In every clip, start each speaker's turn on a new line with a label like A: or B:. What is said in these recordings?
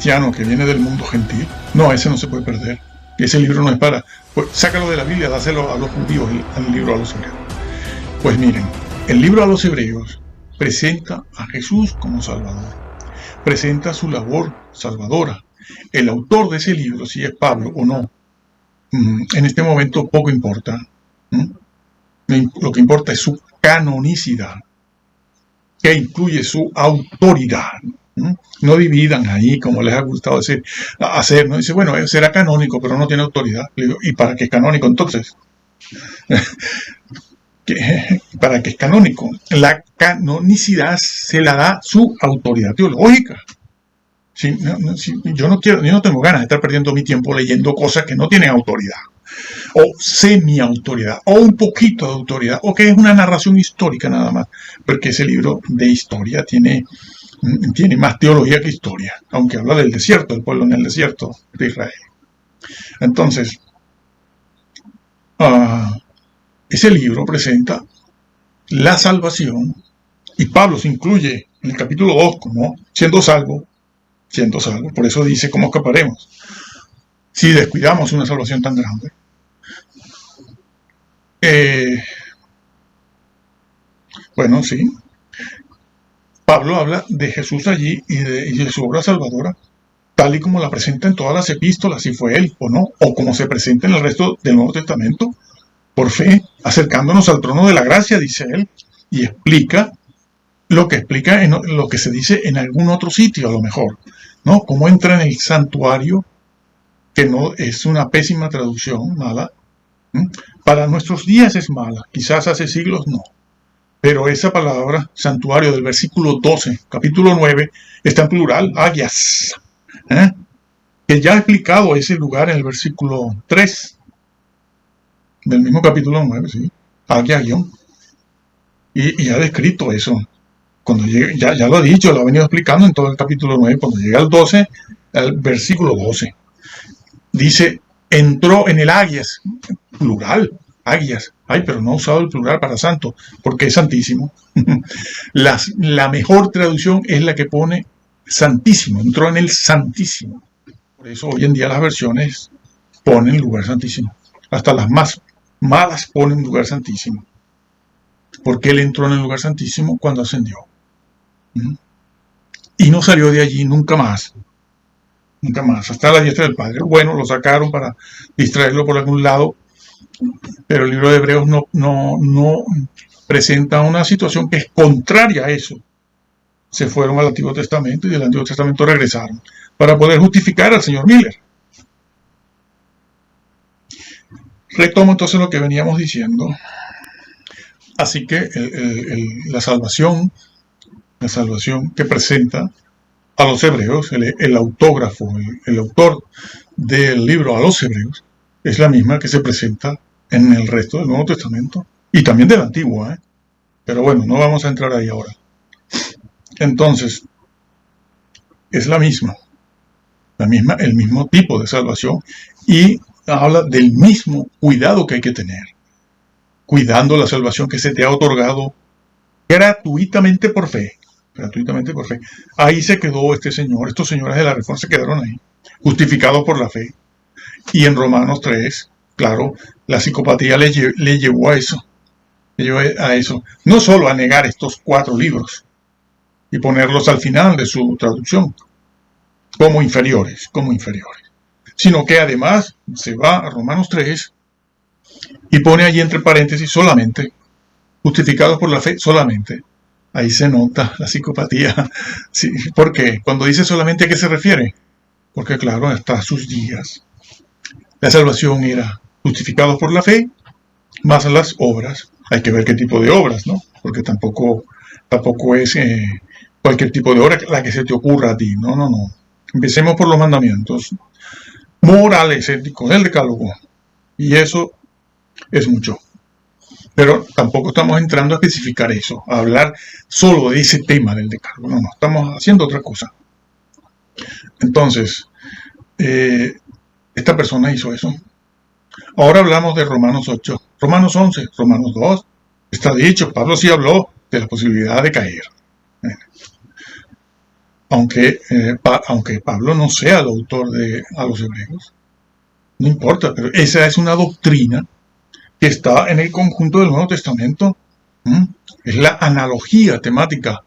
A: cristiano que viene del mundo gentil. No, ese no se puede perder. Ese libro no es para... Pues, sácalo de la Biblia, dáselo a los judíos, el libro a los hebreos. Pues miren, el libro a los hebreos presenta a Jesús como Salvador. Presenta su labor salvadora. El autor de ese libro, si es Pablo o no, en este momento poco importa. Lo que importa es su canonicidad, que incluye su autoridad. No dividan ahí, como les ha gustado hacer, ¿no? Dice, bueno, será canónico, pero no tiene autoridad. Le digo, ¿y para qué es canónico entonces? ¿Para qué es canónico? La canonicidad se la da su autoridad teológica. Yo no tengo ganas de estar perdiendo mi tiempo leyendo cosas que no tienen autoridad, o semi-autoridad, o un poquito de autoridad, o que es una narración histórica nada más, porque ese libro de historia tiene más teología que historia, aunque habla del desierto, del pueblo en el desierto de Israel. Entonces, ese libro presenta la salvación, y Pablo se incluye en el capítulo 2 como siendo salvo. Por eso dice cómo escaparemos si descuidamos una salvación tan grande. Bueno, sí. Pablo habla de Jesús allí y de su obra salvadora, tal y como la presenta en todas las epístolas, si fue él o no, o como se presenta en el resto del Nuevo Testamento, por fe, acercándonos al trono de la gracia, dice él, y explica lo que se dice en algún otro sitio, a lo mejor, ¿no? Cómo entra en el santuario, que no es una pésima traducción, mala. Para nuestros días es mala, quizás hace siglos no. Pero esa palabra, santuario, del versículo 12, capítulo 9, está en plural, agias, que ya ha explicado ese lugar en el versículo 3 del mismo capítulo 9, ¿sí? Agia-guión. Y ha descrito eso. Cuando llegue, ya lo ha dicho, lo ha venido explicando en todo el capítulo 9, cuando llega al 12, al versículo 12. Dice, entró en el agias, plural, agias. Ay, pero no ha usado el plural para santo, porque es santísimo. La mejor traducción es la que pone santísimo, entró en el santísimo. Por eso hoy en día las versiones ponen lugar santísimo. Hasta las más malas ponen lugar santísimo. Porque él entró en el lugar santísimo cuando ascendió. Y no salió de allí nunca más. Nunca más. Hasta la diestra del Padre. Bueno, lo sacaron para distraerlo por algún lado. Pero el libro de Hebreos no presenta una situación que es contraria a eso. Se fueron al Antiguo Testamento y del Antiguo Testamento regresaron para poder justificar al señor Miller. Retomo entonces lo que veníamos diciendo. Así que la salvación que presenta a los hebreos, el autógrafo, el autor del libro a los hebreos, es la misma que se presenta en el resto del Nuevo Testamento y también del Antiguo, pero bueno, no vamos a entrar ahí ahora. Entonces, es el mismo tipo de salvación, y habla del mismo cuidado que hay que tener, cuidando la salvación que se te ha otorgado gratuitamente por fe. Ahí se quedó estos señores de la Reforma se quedaron ahí, justificados por la fe. Y en Romanos 3, claro, la psicopatía le llevó a eso. No solo a negar estos 4 libros y ponerlos al final de su traducción como inferiores, sino que además se va a Romanos 3 y pone allí entre paréntesis solamente, justificados por la fe solamente. Ahí se nota la psicopatía. Sí, ¿por qué? Cuando dice solamente, ¿a qué se refiere? Porque claro, hasta sus días la salvación era justificados por la fe, más las obras. Hay que ver qué tipo de obras, ¿no? Porque tampoco es cualquier tipo de obra la que se te ocurra a ti. No. Empecemos por los mandamientos morales, éticos, el decálogo. Y eso es mucho. Pero tampoco estamos entrando a especificar eso, a hablar solo de ese tema del decálogo. No, estamos haciendo otra cosa. Entonces, esta persona hizo eso. Ahora hablamos de Romanos 8, Romanos 11, Romanos 2. Está dicho, Pablo sí habló de la posibilidad de caer. aunque Pablo no sea el autor a los hebreos, no importa, pero esa es una doctrina que está en el conjunto del Nuevo Testamento. Es la analogía temática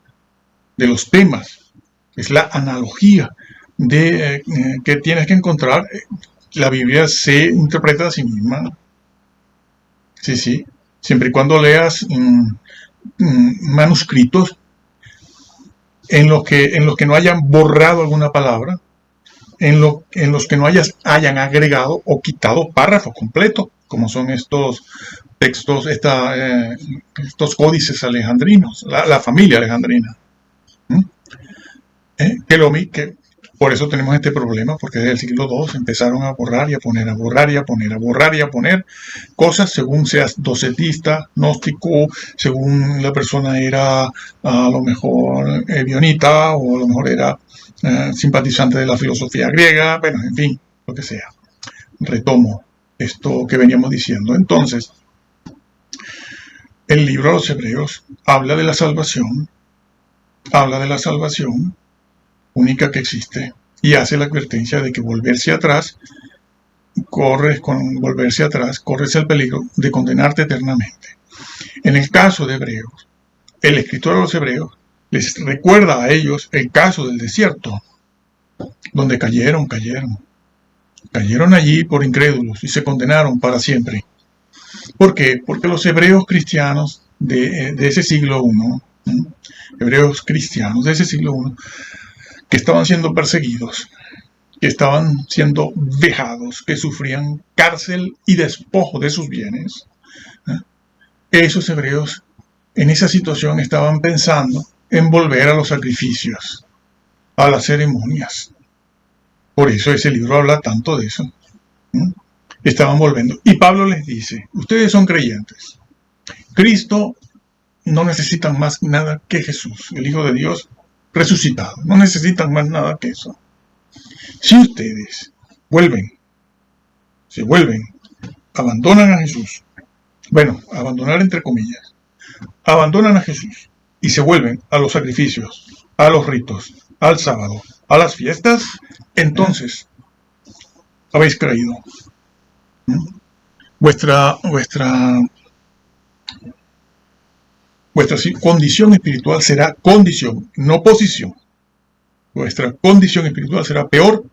A: de los temas, es la analogía que tienes que encontrar. La Biblia se interpreta a sí misma. Sí, siempre y cuando leas manuscritos en los que no hayan borrado alguna palabra, en los que no hayan agregado o quitado párrafos completos, como son estos textos, estos códices alejandrinos, la familia alejandrina. Que por eso tenemos este problema, porque desde el siglo II empezaron a borrar y a poner, a borrar y a poner, a borrar y a poner cosas según seas docetista, gnóstico, según la persona era a lo mejor bionita, o a lo mejor era simpatizante de la filosofía griega, bueno, en fin, lo que sea. Retomo esto que veníamos diciendo. Entonces, el libro de los Hebreos habla de la salvación única que existe, y hace la advertencia de que corres el peligro de condenarte eternamente. En el caso de Hebreos, el escritor de los Hebreos les recuerda a ellos el caso del desierto, donde cayeron allí por incrédulos y se condenaron para siempre. ¿Por qué? Porque los hebreos cristianos de ese siglo I, hebreos cristianos de ese siglo I, que estaban siendo perseguidos, que estaban siendo vejados, que sufrían cárcel y despojo de sus bienes, esos hebreos en esa situación estaban pensando en volver a los sacrificios, a las ceremonias. Por eso ese libro habla tanto de eso. Estaban volviendo. Y Pablo les dice, ustedes son creyentes. Cristo no necesitan más nada que Jesús, el Hijo de Dios resucitado. No necesitan más nada que eso. Si ustedes se vuelven, abandonan a Jesús, bueno, abandonar entre comillas, abandonan a Jesús y se vuelven a los sacrificios, a los ritos, al sábado, a las fiestas, entonces habéis creído. Vuestra condición espiritual será condición, no posición. Vuestra condición espiritual será peor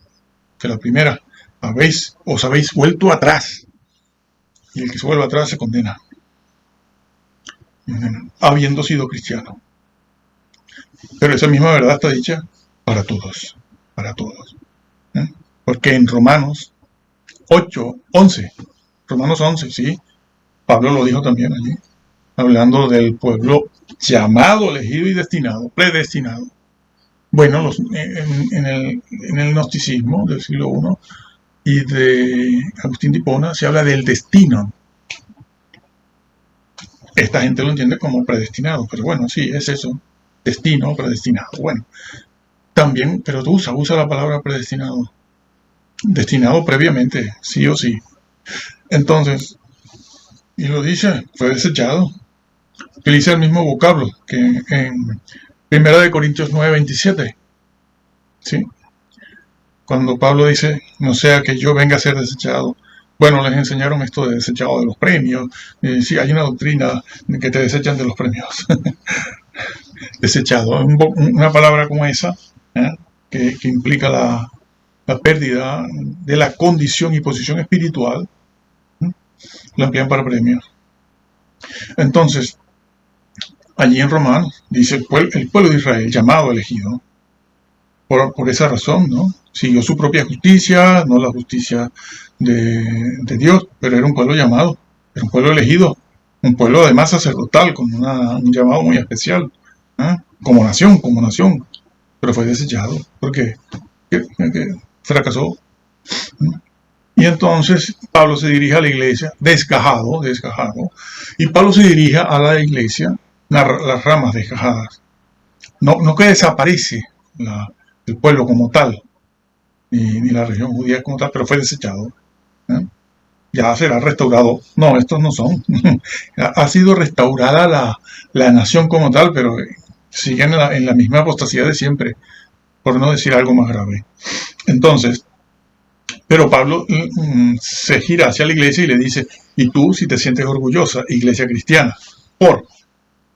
A: que la primera. Os habéis vuelto atrás. Y el que se vuelve atrás se condena, habiendo sido cristiano. Pero esa misma verdad está dicha para todos. Porque en Romanos 11, sí, Pablo lo dijo también allí, hablando del pueblo llamado, elegido y predestinado. Bueno, en el gnosticismo del siglo I y de Agustín de Hipona se habla del destino. Esta gente lo entiende como predestinado, pero bueno, sí, es eso, destino, predestinado. Bueno, también, pero tú usa la palabra predestinado, destinado previamente, sí o sí. Entonces, y lo dice, fue desechado. Utiliza el mismo vocablo que en 1 Corintios 9:27. ¿Sí? Cuando Pablo dice, no sea que yo venga a ser desechado. Bueno, les enseñaron esto de desechado de los premios. Sí, hay una doctrina de que te desechan de los premios. Desechado. Una palabra como esa, que implica la pérdida de la condición y posición espiritual, la emplean para premios. Entonces, allí en Romanos dice el pueblo de Israel, llamado, elegido, por esa razón, ¿no? Siguió su propia justicia, no la justicia de Dios, pero era un pueblo llamado, era un pueblo elegido, un pueblo además sacerdotal, con un llamado muy especial, como nación, pero fue desechado, porque fracasó. Y entonces Pablo se dirige a la iglesia, desgajado, y Pablo se dirige a la iglesia, las ramas desgajadas. No que desaparece el pueblo como tal, ni la región judía como tal, pero fue desechado. Ya será restaurado. No, estos no son. Ha sido restaurada la nación como tal, pero siguen en la misma apostasía de siempre. por no decir algo más grave. Entonces, pero Pablo se gira hacia la iglesia y le dice, y tú si te sientes orgullosa, iglesia cristiana,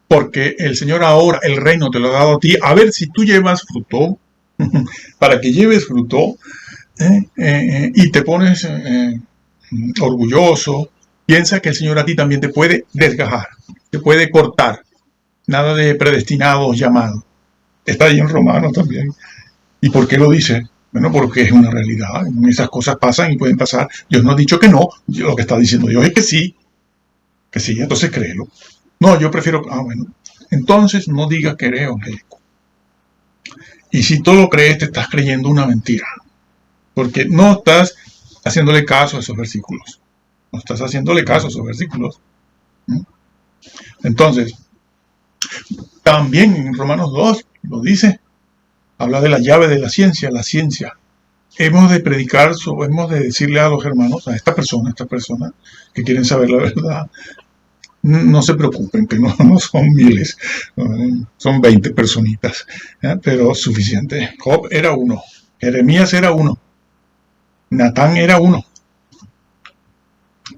A: porque el Señor ahora el reino te lo ha dado a ti, a ver si tú llevas fruto, para que lleves fruto, y te pones orgulloso, piensa que el Señor a ti también te puede desgajar, te puede cortar, nada de predestinados llamados. Está ahí en Romanos también. ¿Y por qué lo dice? Bueno, porque es una realidad. Esas cosas pasan y pueden pasar. Dios no ha dicho que no. Lo que está diciendo Dios es que sí. Que sí, entonces créelo. No, yo prefiero... bueno. Entonces no digas que eres evangélico. Y si tú lo crees, te estás creyendo una mentira. Porque no estás haciéndole caso a esos versículos. No estás haciéndole caso a esos versículos. Entonces, también en Romanos 2 lo dice. Habla de la llave de la ciencia. Hemos de predicar, hemos de decirle a los hermanos, a esta persona que quieren saber la verdad, no se preocupen, que no son miles, son 20 personitas, pero suficiente. Job era uno, Jeremías era uno, Natán era uno,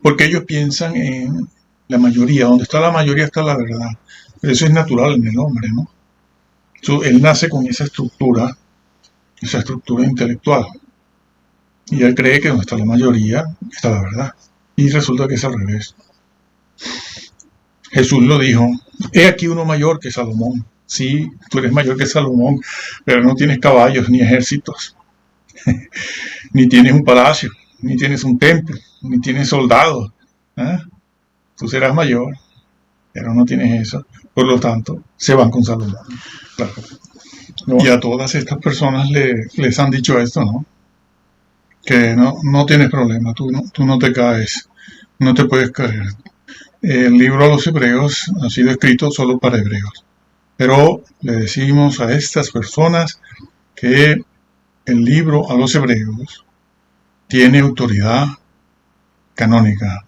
A: porque ellos piensan en la mayoría, donde está la mayoría está la verdad, pero eso es natural en el hombre, ¿no? Él nace con esa estructura intelectual. Y él cree que donde está la mayoría está la verdad. Y resulta que es al revés. Jesús lo dijo, he aquí uno mayor que Salomón. Sí, tú eres mayor que Salomón, pero no tienes caballos ni ejércitos. Ni tienes un palacio, ni tienes un templo, ni tienes soldados. Tú serás mayor, pero no tienes eso. Por lo tanto, se van con Salomón. Claro. Y a todas estas personas les han dicho esto, ¿no? Que no tienes problema, tú no te caes, no te puedes caer. El libro a los hebreos ha sido escrito solo para hebreos. Pero le decimos a estas personas que el libro a los hebreos tiene autoridad canónica.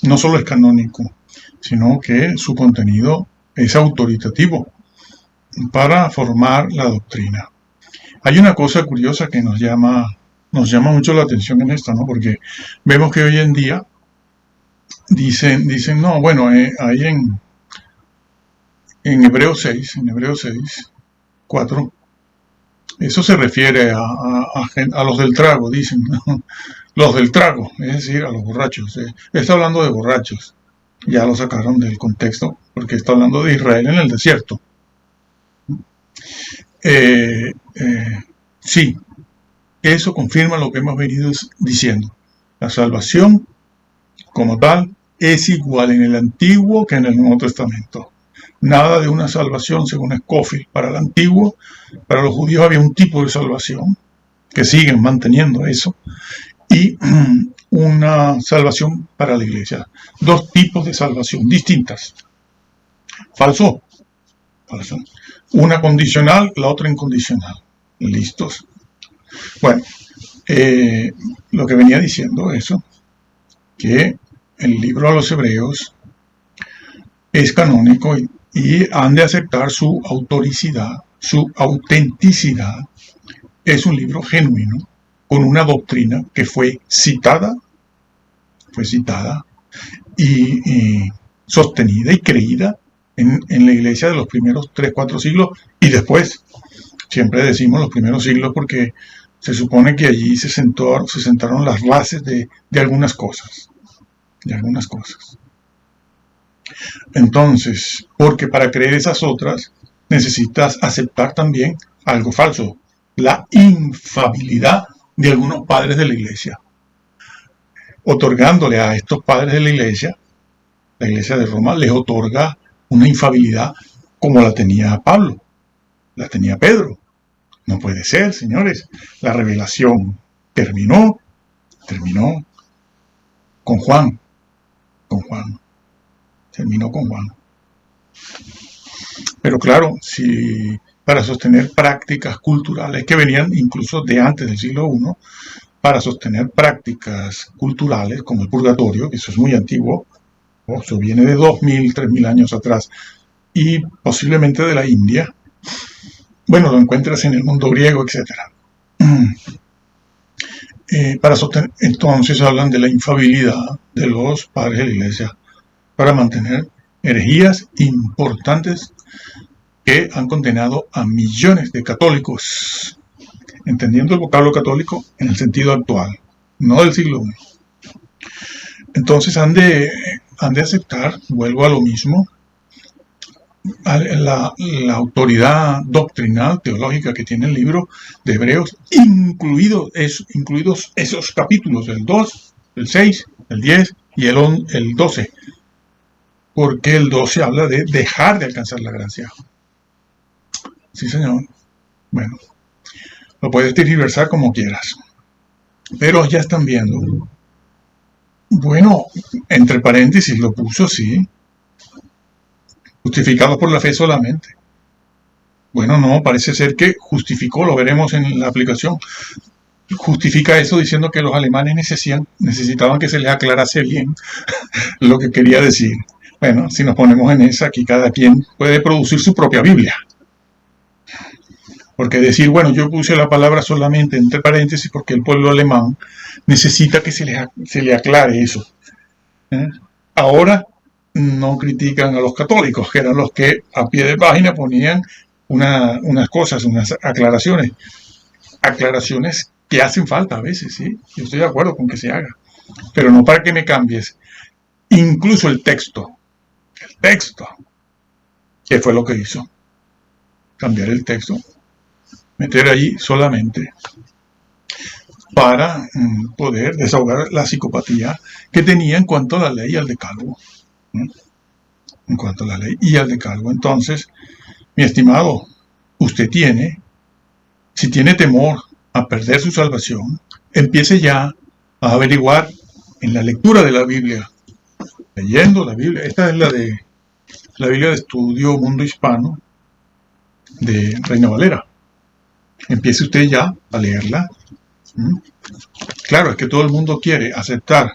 A: No solo es canónico, sino que su contenido es autoritativo para formar la doctrina. Hay una cosa curiosa que nos llama mucho la atención en esto, ¿no? Porque vemos que hoy en día dicen no, bueno, ahí en Hebreos 6, 4, eso se refiere a los del trago, dicen, ¿no? Los del trago, es decir, a los borrachos. Está hablando de borrachos. Ya lo sacaron del contexto, porque está hablando de Israel en el desierto. Sí, eso confirma lo que hemos venido diciendo. La salvación, como tal, es igual en el Antiguo que en el Nuevo Testamento. Nada de una salvación, según Scofield. Para el Antiguo, para los judíos había un tipo de salvación, que siguen manteniendo eso, y una salvación para la iglesia. Dos tipos de salvación distintas. Falso. Una condicional, la otra incondicional. ¿Listos? Bueno, lo que venía diciendo eso, que el libro a los hebreos es canónico y han de aceptar su autoricidad, su autenticidad. Es un libro genuino, con una doctrina que fue citada y sostenida y creída en la iglesia de los primeros 3-4 siglos y después. Siempre decimos los primeros siglos porque se supone que allí se sentaron las bases de algunas cosas. Entonces, porque para creer esas otras necesitas aceptar también algo falso, la infalibilidad de algunos padres de la iglesia, otorgándole a estos padres de la iglesia de Roma les otorga una infalibilidad como la tenía Pablo, la tenía Pedro. No puede ser, señores. La revelación terminó con Juan. Terminó con Juan. Pero claro, si para sostener prácticas culturales que venían incluso de antes del siglo I, para sostener prácticas culturales como el purgatorio, que eso es muy antiguo, eso viene de 2000, 3000 años atrás, y posiblemente de la India, Bueno, lo encuentras en el mundo griego, etcétera. Para sostener, entonces hablan de la infalibilidad de los padres de la Iglesia para mantener herejías importantes que han condenado a millones de católicos, entendiendo el vocablo católico en el sentido actual, no del siglo I. Entonces han de aceptar, vuelvo a lo mismo, la autoridad doctrinal, teológica que tiene el libro de Hebreos, incluidos esos capítulos, el 2, el 6, el 10 y el 12, porque el 12 habla de dejar de alcanzar la gracia. Sí, señor. Bueno, lo puedes tergiversar como quieras, pero ya están viendo. Bueno, entre paréntesis lo puso así, justificados por la fe solamente. Bueno, no, parece ser que justificó, lo veremos en la aplicación, justifica eso diciendo que los alemanes necesitaban que se les aclarase bien lo que quería decir. Bueno, si nos ponemos en esa, aquí cada quien puede producir su propia Biblia. Porque decir, bueno, yo puse la palabra solamente entre paréntesis porque el pueblo alemán necesita que se le aclare eso. Ahora no critican a los católicos, que eran los que a pie de página ponían unas cosas, unas aclaraciones que hacen falta a veces, ¿sí? Yo estoy de acuerdo con que se haga, pero no para que me cambies incluso el texto, que fue lo que hizo, cambiar el texto, meter allí solamente para poder desahogar la psicopatía que tenía en cuanto a la ley y al decálogo. En cuanto a la ley y al decálogo. Entonces, mi estimado, usted si tiene temor a perder su salvación, empiece ya a averiguar en la lectura de la Biblia, leyendo la Biblia. Esta es la Biblia de Estudio Mundo Hispano de Reina Valera. Empiece usted ya a leerla. Claro, es que todo el mundo quiere aceptar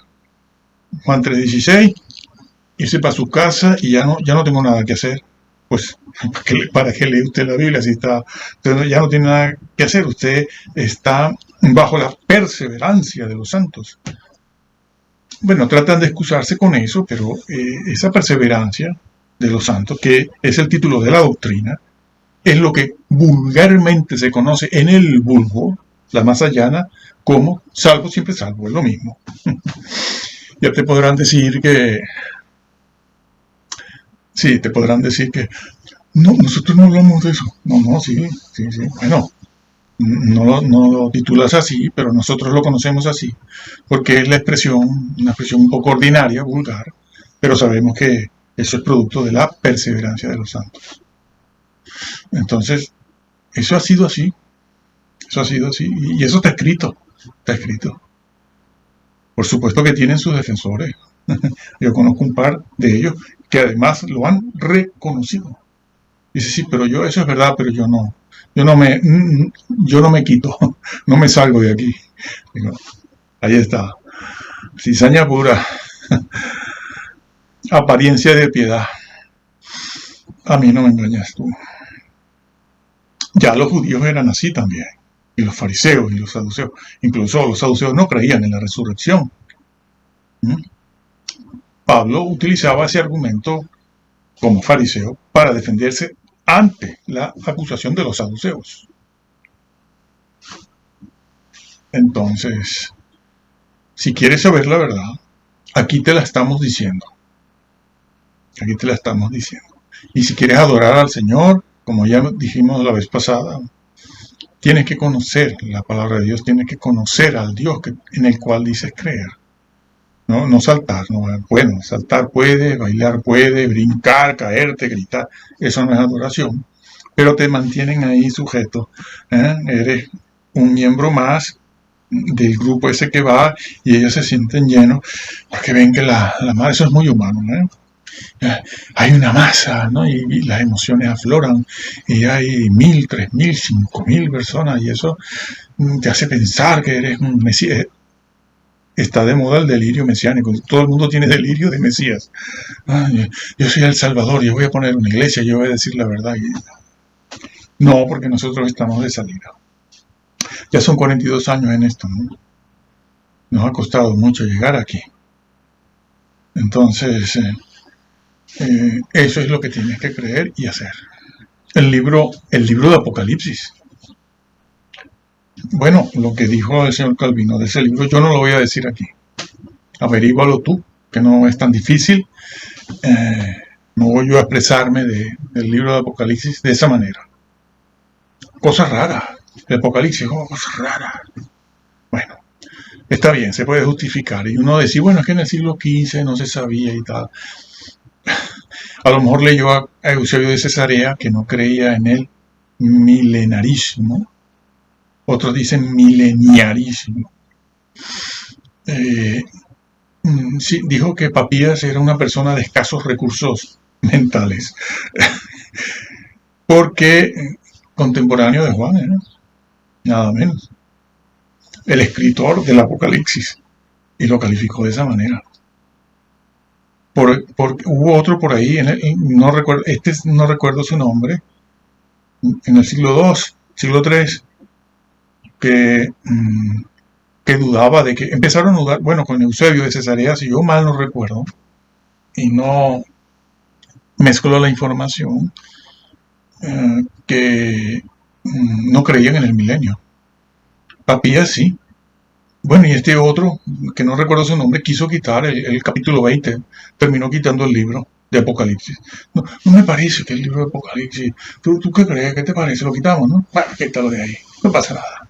A: Juan 3:16, irse para su casa y ya no tengo nada que hacer. Pues, ¿para qué lee usted la Biblia si usted ya no tiene nada que hacer? Usted está bajo la perseverancia de los santos. Bueno, tratan de excusarse con eso, pero esa perseverancia de los santos, que es el título de la doctrina, es lo que vulgarmente se conoce en el vulgo, la masa llana, como salvo siempre salvo, es lo mismo. Ya te podrán decir que... Sí, te podrán decir que... No, nosotros no hablamos de eso. No, sí. Bueno, no lo titulas así, pero nosotros lo conocemos así, porque es una expresión un poco ordinaria, vulgar, pero sabemos que eso es producto de la perseverancia de los santos. Entonces, eso ha sido así, y eso está escrito. Por supuesto que tienen sus defensores. Yo conozco un par de ellos que además lo han reconocido. Dice, sí, pero eso es verdad, pero yo no me quito, no me salgo de aquí. Digo, ahí está, cizaña pura, apariencia de piedad. A mí no me engañas tú. Ya los judíos eran así también, y los fariseos y los saduceos. Incluso los saduceos no creían en la resurrección. Pablo utilizaba ese argumento como fariseo para defenderse ante la acusación de los saduceos. Entonces, si quieres saber la verdad, aquí te la estamos diciendo. Y si quieres adorar al Señor, como ya dijimos la vez pasada, tienes que conocer la palabra de Dios, tienes que conocer al Dios en el cual dices creer. No saltar, bueno, saltar puede, bailar puede, brincar, caerte, gritar, eso no es adoración, pero te mantienen ahí sujeto, eres un miembro más del grupo ese que va y ellos se sienten llenos porque ven que la masa, eso es muy humano, hay una masa, ¿no? Y las emociones afloran y hay 1.000, 3.000, 5.000 personas y eso te hace pensar que eres un Mesías. Está de moda el delirio mesiánico. Todo el mundo tiene delirio de Mesías. Yo soy el Salvador, yo voy a poner una iglesia, yo voy a decir la verdad. No, porque nosotros estamos de salida. Ya son 42 años en esto, ¿no? Nos ha costado mucho llegar aquí. Entonces, eso es lo que tienes que creer y hacer. El libro de Apocalipsis. Bueno, lo que dijo el señor Calvino de ese libro, yo no lo voy a decir aquí. Averígualo tú, que no es tan difícil. No voy yo a expresarme del libro de Apocalipsis de esa manera. Cosas raras. El Apocalipsis, cosas raras. Bueno, está bien, se puede justificar. Y uno decir, bueno, es que en el siglo XV no se sabía y tal. A lo mejor leyó a Eusebio de Cesarea, que no creía en el milenarismo. Otros dicen mileniarismo. Sí, dijo que Papías era una persona de escasos recursos mentales. Porque contemporáneo de Juan, ¿no? Nada menos. El escritor del Apocalipsis. Y lo calificó de esa manera. Hubo otro por ahí, no recuerdo su nombre, en el siglo II, siglo III, que dudaba de que, empezaron a dudar, bueno, con Eusebio de Cesarea, si yo mal no recuerdo, y no mezcló la información, que no creían en el milenio. Papías sí. Bueno, y este otro, que no recuerdo su nombre, quiso quitar el capítulo 20, terminó quitando el libro de Apocalipsis. No me parece que el libro de Apocalipsis, ¿tú qué crees? ¿Qué te parece? Lo quitamos, ¿no? Bueno, quítalo de ahí, no pasa nada.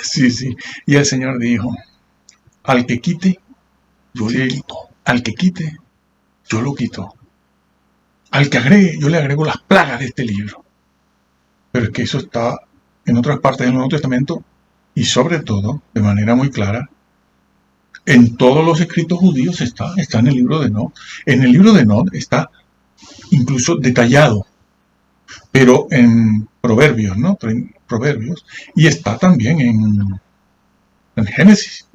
A: Sí. Y el Señor dijo, al que quite, yo le quito. Al que quite, yo lo quito. Al que agregue, yo le agrego las plagas de este libro. Pero es que eso está en otras partes del Nuevo Testamento y sobre todo, de manera muy clara, en todos los escritos judíos está en el libro de Enoch. En el libro de Enoch está incluso detallado, pero en Proverbios, ¿no? Proverbios, y está también en Génesis.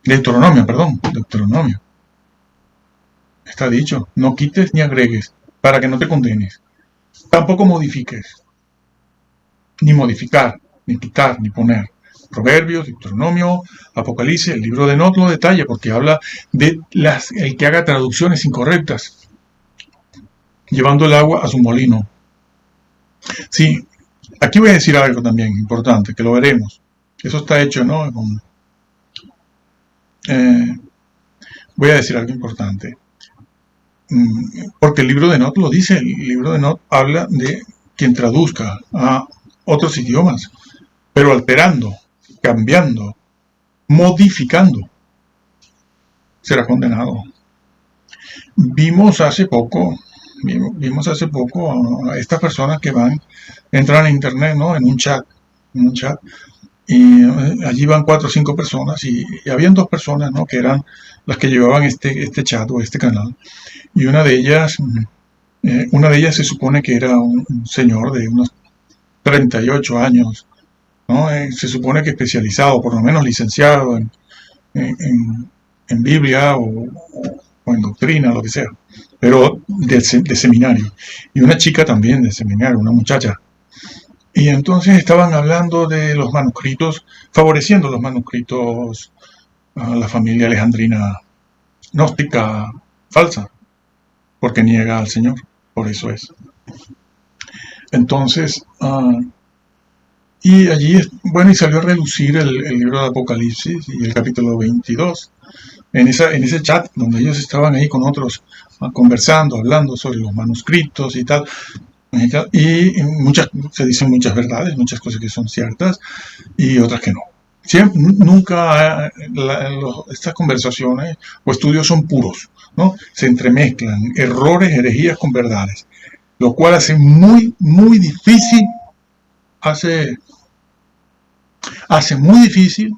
A: Deuteronomio. Está dicho, no quites ni agregues, para que no te condenes. Tampoco modifiques, ni modificar, ni quitar, ni poner. Proverbios, Deuteronomio, Apocalipsis, el libro de Enoch lo detalla porque habla de el que haga traducciones incorrectas, llevando el agua a su molino. Sí, aquí voy a decir algo también importante, que lo veremos. Eso está hecho, ¿no? Voy a decir algo importante. Porque el libro de Enoch lo dice, el libro de Enoch habla de quien traduzca a otros idiomas, pero alterando, cambiando, modificando, será condenado. Vimos hace poco a estas personas que entran a internet, ¿no? En un chat, y allí van 4 o 5 personas y habían 2 personas, ¿no? Que eran las que llevaban este chat o este canal, y una de ellas se supone que era un señor de unos 38 años, ¿no? Se supone que especializado, por lo menos licenciado en Biblia o en doctrina, lo que sea, pero de seminario. Y una chica también de seminario, una muchacha. Y entonces estaban hablando de los manuscritos, favoreciendo los manuscritos a la familia alejandrina gnóstica falsa, porque niega al Señor, por eso es. Entonces, y allí, bueno, y salió a relucir el libro de Apocalipsis y el capítulo 22, en ese chat donde ellos estaban ahí con otros conversando, hablando sobre los manuscritos y tal, y se dicen muchas verdades, muchas cosas que son ciertas y otras que no. Nunca estas conversaciones o estudios son puros, ¿no? Se entremezclan errores, herejías con verdades, lo cual hace muy, muy difícil, hace muy difícil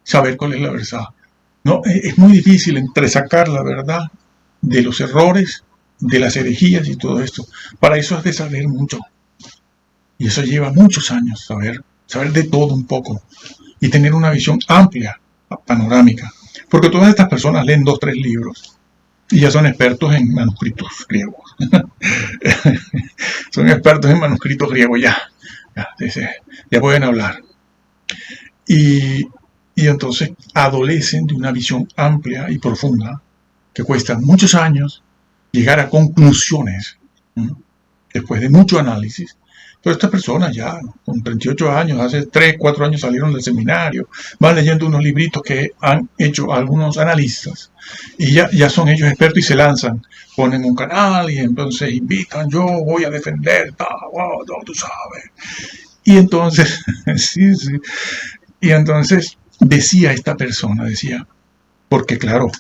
A: saber cuál es la verdad. No, es muy difícil entresacar la verdad de los errores, de las herejías y todo esto. Para eso has de saber mucho. Y eso lleva muchos años, saber de todo un poco y tener una visión amplia, panorámica. Porque todas estas personas leen 2 o 3 libros Y ya son expertos en manuscritos griegos. Son expertos en manuscritos griegos ya pueden hablar. Y entonces adolecen de una visión amplia y profunda que cuesta muchos años llegar a conclusiones, después de mucho análisis. Pero estas personas ya con 38 años, hace 3, 4 años salieron del seminario, van leyendo unos libritos que han hecho algunos analistas y ya son ellos expertos y se lanzan, ponen un canal y entonces invitan, yo voy a defender, tú sabes. Y entonces, sí, y entonces decía esta persona, porque claro,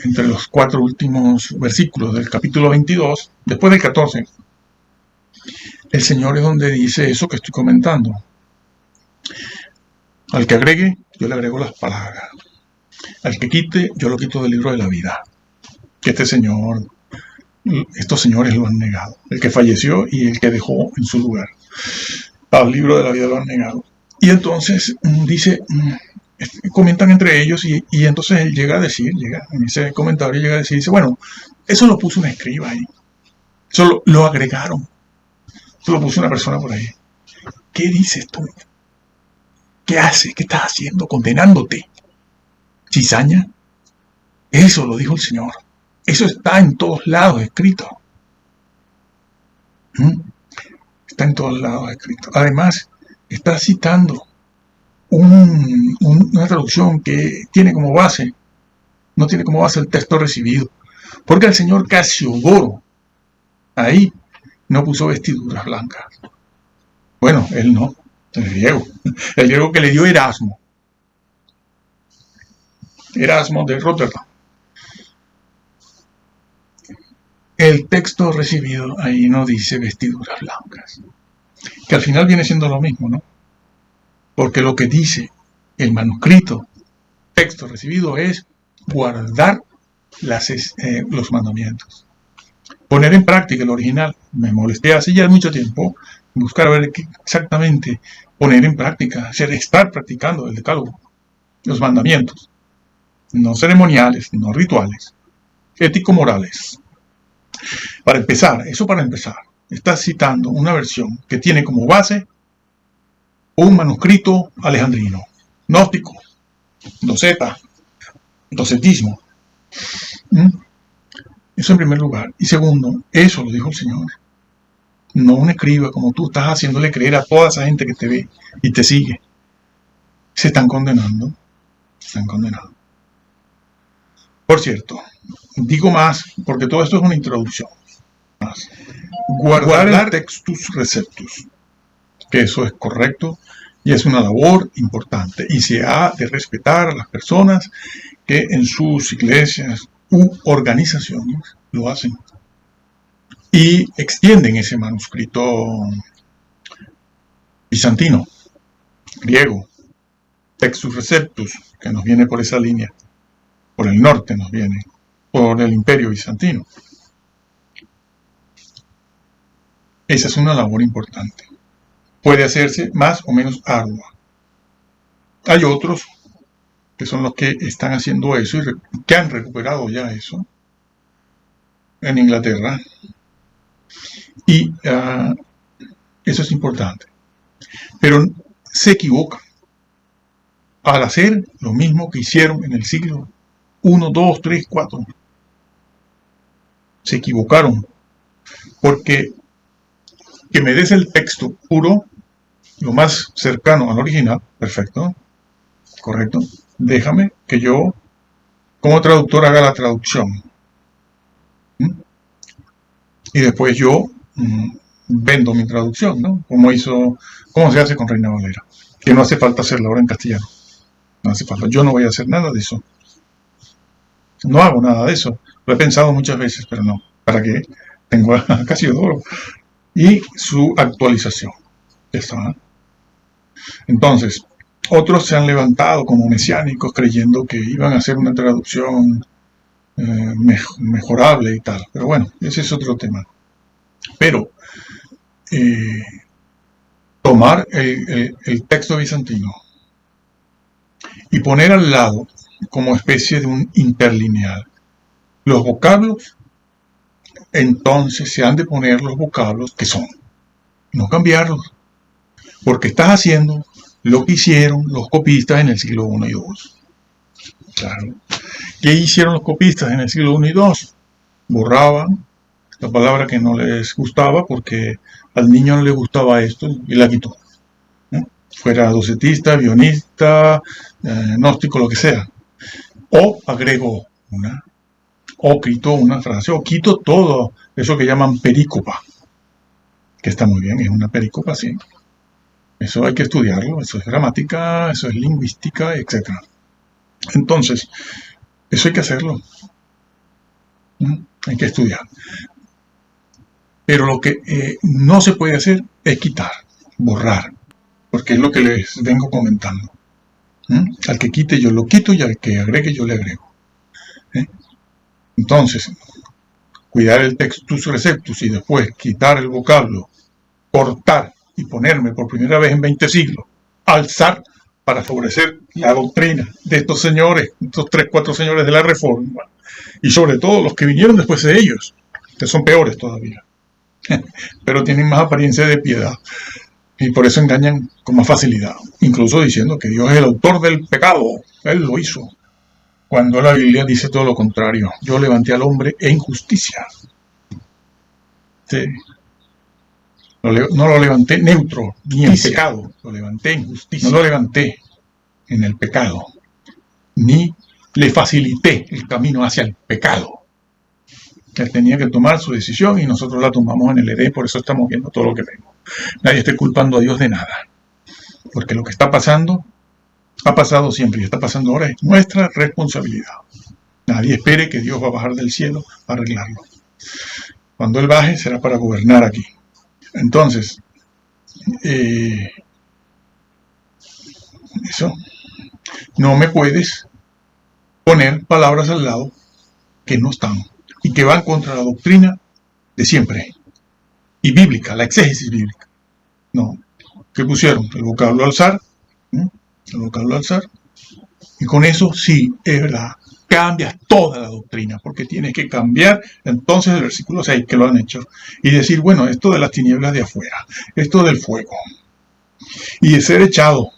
A: entre los 4 últimos versículos del capítulo 22, después del 14, el Señor es donde dice eso que estoy comentando. Al que agregue, yo le agrego las palabras. Al que quite, yo lo quito del libro de la vida. Que estos señores lo han negado. El que falleció y el que dejó en su lugar al libro de la vida lo han negado. Y entonces dice, comentan entre ellos y entonces él en ese comentario llega a decir, dice, bueno, eso lo puso un escriba ahí. Eso lo agregaron. Eso lo puso una persona por ahí. ¿Qué dices tú? ¿Qué haces? ¿Qué estás haciendo? Condenándote. ¿Cizaña? Eso lo dijo el Señor. Eso está en todos lados escrito. Está en todos lados escrito. Además, está citando una traducción que tiene como base, no tiene como base el texto recibido. Porque el señor Casiodoro ahí no puso vestiduras blancas. Bueno, él no, el griego que le dio Erasmo de Rotterdam. El texto recibido ahí no dice vestiduras blancas, que al final viene siendo lo mismo, ¿no? Porque lo que dice el manuscrito, texto recibido, es guardar los mandamientos. Poner en práctica el original. Me molesté hace ya mucho tiempo buscar a ver qué exactamente poner en práctica, estar practicando el decálogo, los mandamientos, no ceremoniales, no rituales, ético-morales. Para empezar, está citando una versión que tiene como base un manuscrito alejandrino, gnóstico, docetismo. Eso en primer lugar. Y segundo, eso lo dijo el Señor. No un escriba como tú estás haciéndole creer a toda esa gente que te ve y te sigue. Se están condenando. Por cierto, digo más, porque todo esto es una introducción. Guardar el textus receptus, que eso es correcto y es una labor importante. Y se ha de respetar a las personas que en sus iglesias u organizaciones lo hacen y extienden ese manuscrito bizantino, griego, textus receptus, que nos viene por esa línea, por el norte nos viene, por el imperio bizantino. Esa es una labor importante. Puede hacerse más o menos ardua. Hay otros que son los que están haciendo eso y que han recuperado ya eso en Inglaterra. Y eso es importante. Pero se equivocan al hacer lo mismo que hicieron en el siglo 1, 2, 3, 4. Se equivocaron porque que me des el texto puro, lo más cercano al original, perfecto, correcto, déjame que yo como traductor haga la traducción. Y después yo vendo mi traducción, ¿no? Como se hace con Reina Valera, que no hace falta hacerla ahora en castellano. No hace falta, yo no voy a hacer nada de eso. No hago nada de eso. Lo he pensado muchas veces, pero no. ¿Para qué? Tengo a Casiodoro y su actualización. ¿Está? Entonces, otros se han levantado como mesiánicos creyendo que iban a hacer una traducción mejorable y tal. Pero bueno, ese es otro tema. Pero tomar el texto bizantino y poner al lado como especie de un interlineal los vocablos, entonces se han de poner los vocablos que son, no cambiarlos, porque estás haciendo lo que hicieron los copistas en el siglo I y II. Claro. ¿Qué hicieron los copistas en el siglo I y II? Borraban la palabra que no les gustaba porque al niño no le gustaba esto y la quitó. Fuera docetista, bionista, gnóstico, lo que sea. O agregó una, o quitó una frase, o quito todo eso que llaman perícopa, que está muy bien, es una perícopa, sí. Eso hay que estudiarlo, eso es gramática, eso es lingüística, etc. Entonces, eso hay que hacerlo. Hay que estudiar. Pero lo que no se puede hacer es quitar, borrar, porque es lo que les vengo comentando. Al que quite yo lo quito y al que agregue yo le agrego. Entonces, cuidar el textus receptus y después quitar el vocablo, cortar y ponerme por primera vez en 20 siglos, alzar para favorecer la doctrina de estos señores, estos 3, 4 señores de la Reforma, y sobre todo los que vinieron después de ellos, que son peores todavía, pero tienen más apariencia de piedad, y por eso engañan con más facilidad, incluso diciendo que Dios es el autor del pecado, Él lo hizo, cuando la Biblia dice todo lo contrario: yo levanté al hombre en justicia. Sí. No lo levanté neutro, ni en pecado, lo levanté en justicia. No lo levanté en el pecado, ni le facilité el camino hacia el pecado. Él tenía que tomar su decisión y nosotros la tomamos en el Edén, por eso estamos viendo todo lo que vemos. Nadie está culpando a Dios de nada, porque lo que está pasando, ha pasado siempre y está pasando ahora, es nuestra responsabilidad. Nadie espere que Dios va a bajar del cielo a arreglarlo. Cuando Él baje será para gobernar aquí. Entonces, eso, no me puedes poner palabras al lado que no están y que van contra la doctrina de siempre y bíblica, la exégesis bíblica. No, ¿qué pusieron? El vocablo alzar, el vocablo alzar, y con eso sí, es verdad, cambias toda la doctrina, porque tienes que cambiar entonces el versículo 6, que lo han hecho, y decir, bueno, esto de las tinieblas de afuera, esto del fuego, y de ser echado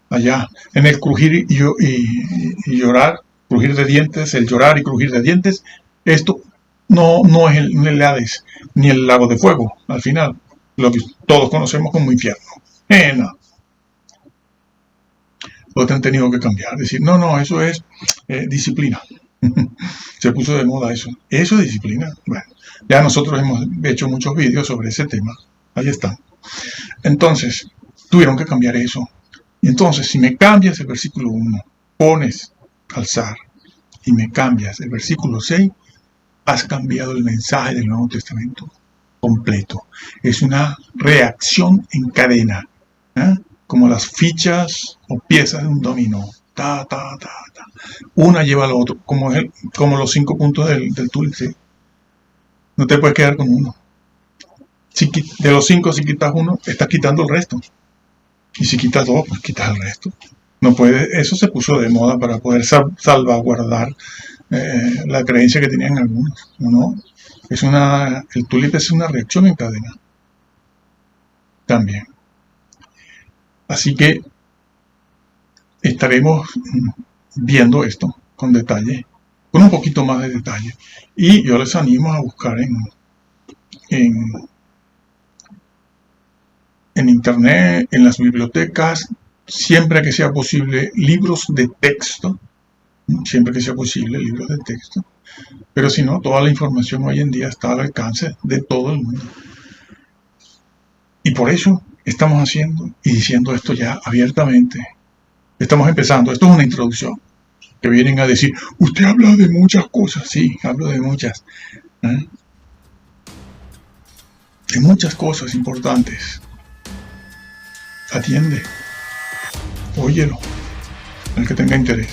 A: allá, en el crujir y llorar, crujir de dientes, el llorar y crujir de dientes, esto no es el Hades, ni el lago de fuego, al final, lo que todos conocemos como infierno. No. Lo han tenido que cambiar, decir, no, eso es disciplina. Se puso de moda eso. ¿Eso es disciplina? Bueno, ya nosotros hemos hecho muchos vídeos sobre ese tema. Ahí están. Entonces, tuvieron que cambiar eso. Y entonces, si me cambias el versículo 1, pones alzar, y me cambias el versículo 6, has cambiado el mensaje del Nuevo Testamento completo. Es una reacción en cadena, como las fichas o piezas de un dominó. Una lleva a la otra, como los 5 puntos del tulip. ¿Sí? No te puedes quedar con uno. De los 5, si quitas uno, estás quitando el resto. Y si quitas 2, pues quitas el resto. No puede, eso se puso de moda para poder salvaguardar la creencia que tenían algunos. ¿No? El tulip es una reacción en cadena. También. Así que estaremos viendo esto con detalle, con un poquito más de detalle. Y yo les animo a buscar en internet, en las bibliotecas, siempre que sea posible, libros de texto. Siempre que sea posible, libros de texto. Pero si no, toda la información hoy en día está al alcance de todo el mundo. Y por eso estamos haciendo y diciendo esto ya abiertamente. Estamos empezando. Esto es una introducción. Que vienen a decir, usted habla de muchas cosas. Sí, hablo de muchas. De muchas cosas importantes. Atiende. Óyelo. El que tenga interés.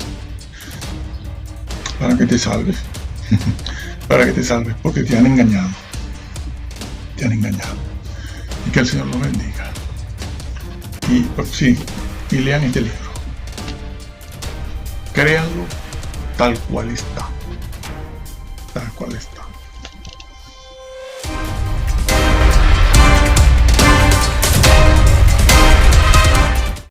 A: Para que te salves. Para que te salves. Porque te han engañado. Te han engañado. Y que el Señor los bendiga. Y sí, y lean este libro. Créanlo tal cual está. Tal ¿Cuál está?